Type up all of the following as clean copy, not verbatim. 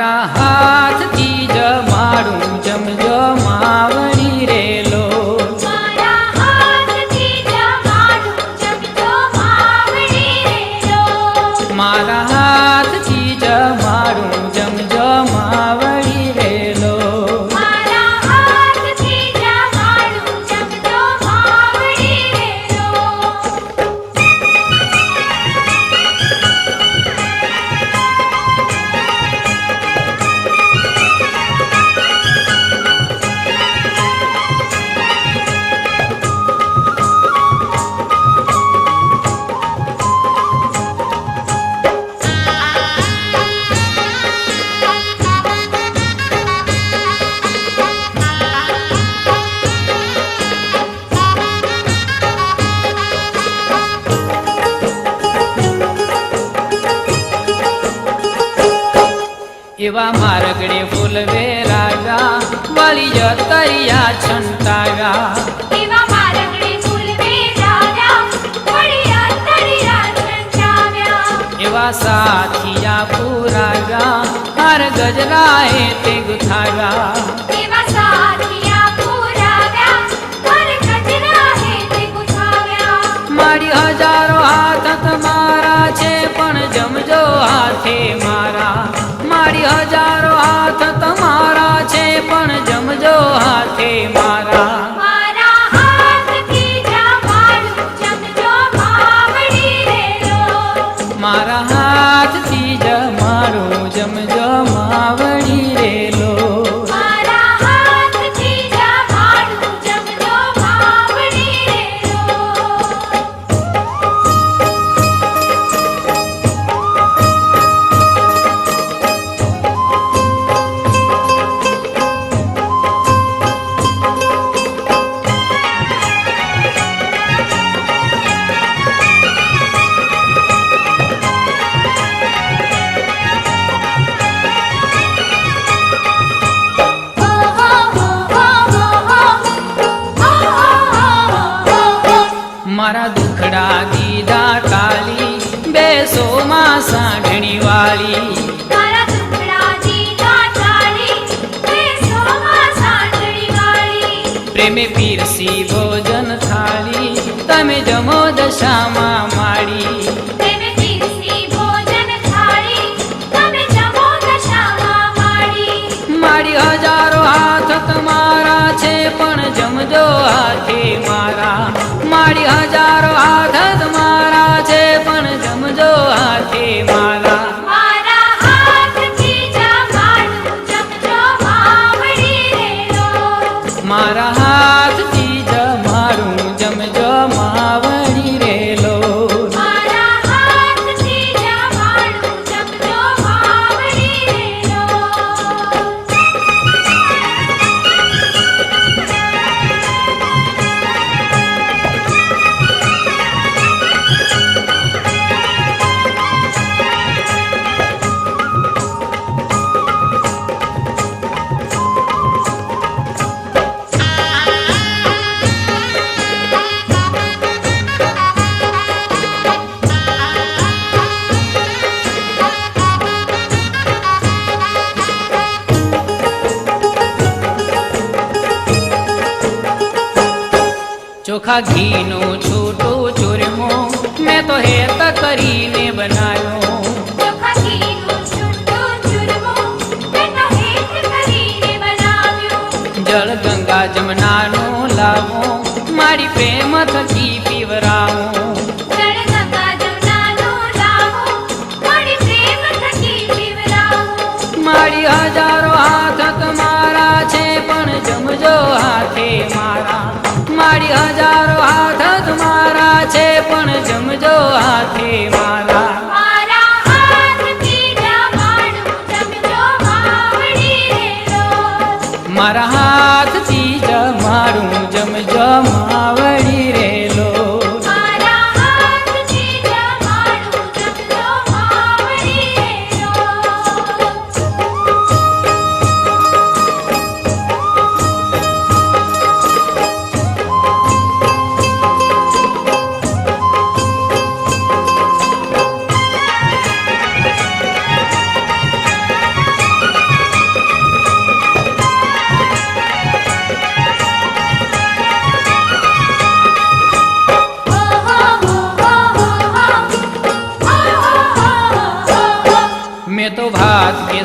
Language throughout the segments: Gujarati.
મારા હાથથી જમાડું જમજો માવડી રેલો. મારા હાથથી જમાડું જમજો માવડી રેલો. મારા હાથથી જમાડું જમજો માવડી રેલો. મારા હાથથી જમાડું જમજો માવડી રેલો. એવા મારગડે ફૂલ વેરાવ્યા વાળી જતરિયા છંટાવ્યા. એવા મારગડે ફૂલ વેરાવ્યા વળી અંતરિયા છંટાવ્યા. એવા સાથિયા પુરાવ્યા હાર ગજરાએ તે ગુથાવ્યા. એવા સાથિયા પુરાવ્યા હર ગજરા હેતે ગુથાવ્યા. મારી હજારો હાથ તમારા છે પણ જમજો હાથે મારા. મારી હજારો હાથ તમારા છે પણ જમજો હાથે મારા. મારા હાથથી જમાડું જમજો માવડી રેલો. મારા હાથથી જમાડું જમજો માવડી રેલો. મારા હાથથી જમાડું જમજો માવડી રેલો. મારા દુખડા દીધા ટાલી બેસો માં સાંઢણી વાળી. મારા દુખડા દીધા ટાળી બેસોમાં સાંઢણી વાળી. પ્રેમે પીરસી ભોજન થાળી તમે જમો દશામાં માડી. તેને પીરસી ભોજન થાળી તમે જમો દશામાં માડી. મારી હજારો હાથ તમારા છે પણ જમજો હાથે મારા. મારી હજારો હાથ તમારા છે પણ જમજો હાથે મારા. મારા હાથથી જમાડું જમજો માવડી રેલો. મારા હાથથી જમાડું જમજો માવડી રેલો. મારા હાથથી જમાડું જમજો માવડી રેલો. ચોખા ઘીનો છૂટો ચૂરમો મેં તો હેત કરીને બનાવ્યો. ચોખા ઘીનું છૂટું ચૂરમો મેં તો હેત કરીને બનાવ્યો. જળ ગંગા જમનાનો લાવો મારી પ્રેમ થકી પીવરાવો. જળ ગંગા જમનાનો લાવો મારી પ્રેમ થકી પીવરાવો. મારી હજારો હાથ તમારા છે પણ જમજો હાથે મારા. મારી હજારો હાથ તમારા છે પણ જમજો હાથે મારા. મારા હાથથી જમાડું જમજો માવડી રેલો. મારા હાથથી જમાડું જમજો માવડી રેલો. મારા હાથથી જમાડું જમજો માવડી રેલો.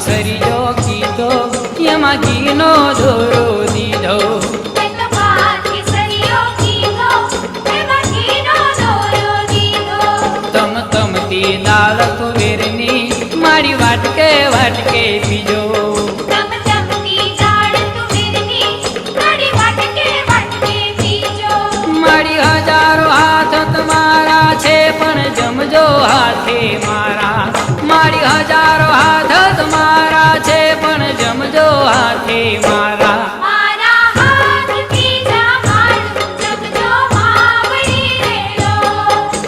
કેસરીયો કીધો એમાં ઘીનો દોરો દીધો એનો ભાત કેસરીયો કીધો એમાં ઘીનો દોરો દીધો તમ તમતી દાળ તુવેરની મારી વાટકે વાટકે પીજો તમ તમતી દાળ તુવેરની મારી વાટકે વાટકે પીજો મારી હજારો હાથ તમારા છે પણ જમજો હાથે મારા મારી હજારો હાથ તમારા છે પણ જમજો હાથે મારા મારા હાથથી જમાડું જમજો માવડી રેલો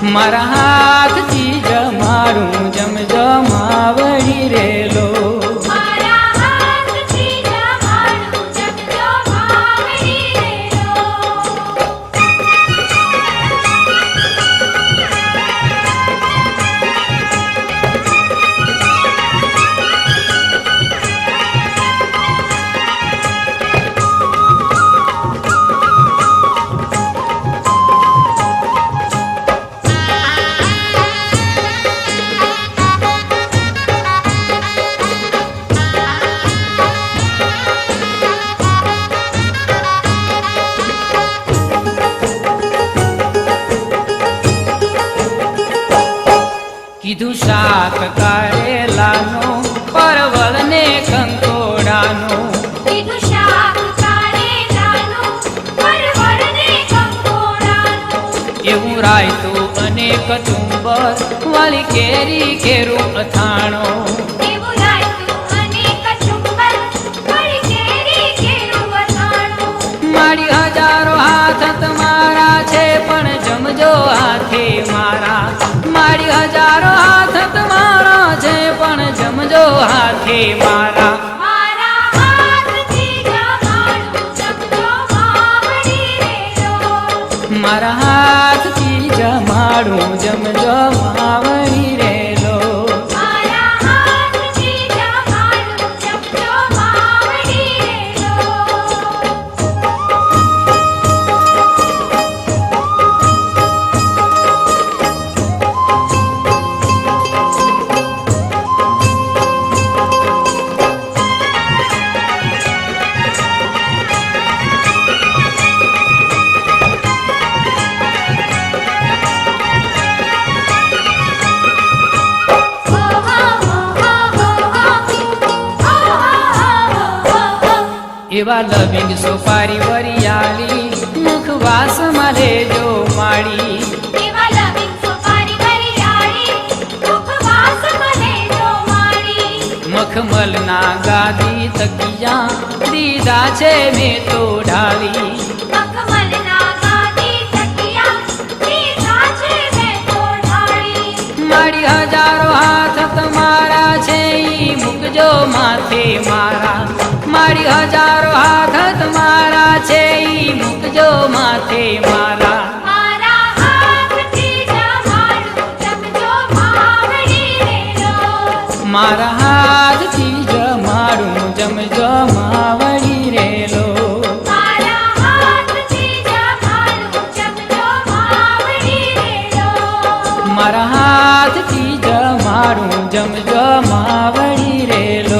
મારા હાથથી જમાડું જમજો માવડી રેલો મારા હાથથી જમાડું જમજો માવડી રેલો કીધું શાક કારેલાનું પરવળ ને કંકોડાનું કીધું શાક કારેલાનું પરવળ ને કંકોડાનું એવું રાયતું અને કચુંબર વાળી કેરી કેરું અથાણું એવું રાયતું અને કચુંબર વળી કેરી કેરું અથાણું મારી હજારો હાથ તમારા છે પણ જમજો હાથે મારા મારી હજારો હાથ તમારા છે પણ જમજો હાથે મારા મારા હાથથી જમાડું જમજો માવડી રેલો મારા હાથથી જમાડું જમજો માવડી રેલો મારા હાથથી જમાડું જમજો માવડી રેલો એવા લવિંગ સોપારી વરિયાળી મુખવાસમાં લેજો માળી એવા લવિંગ સોપારી વરિયાળી મુખવાસમાં લેજો માળી મખમલના ગાદી તકિયા દીધા છે મેં તો ઢાળી મખમલના ગાદી તકિયા દીધા છે મેં તો ઢાળી મારી હજારો હાથ તમારા છે ઈ મૂકજો માથે મારા મારી હજારો હાથ તમારા છે ઈ મૂકજો માથે મારા મારા હાથથી જમાડું જમજો માવડી રેલો મારા હાથથી જમાડું જમજો માવડી રેલો મારા હાથથી જમાડું જમજો માવડી રેલો મારા હાથથી જમાડું જમજો માવડી રેલો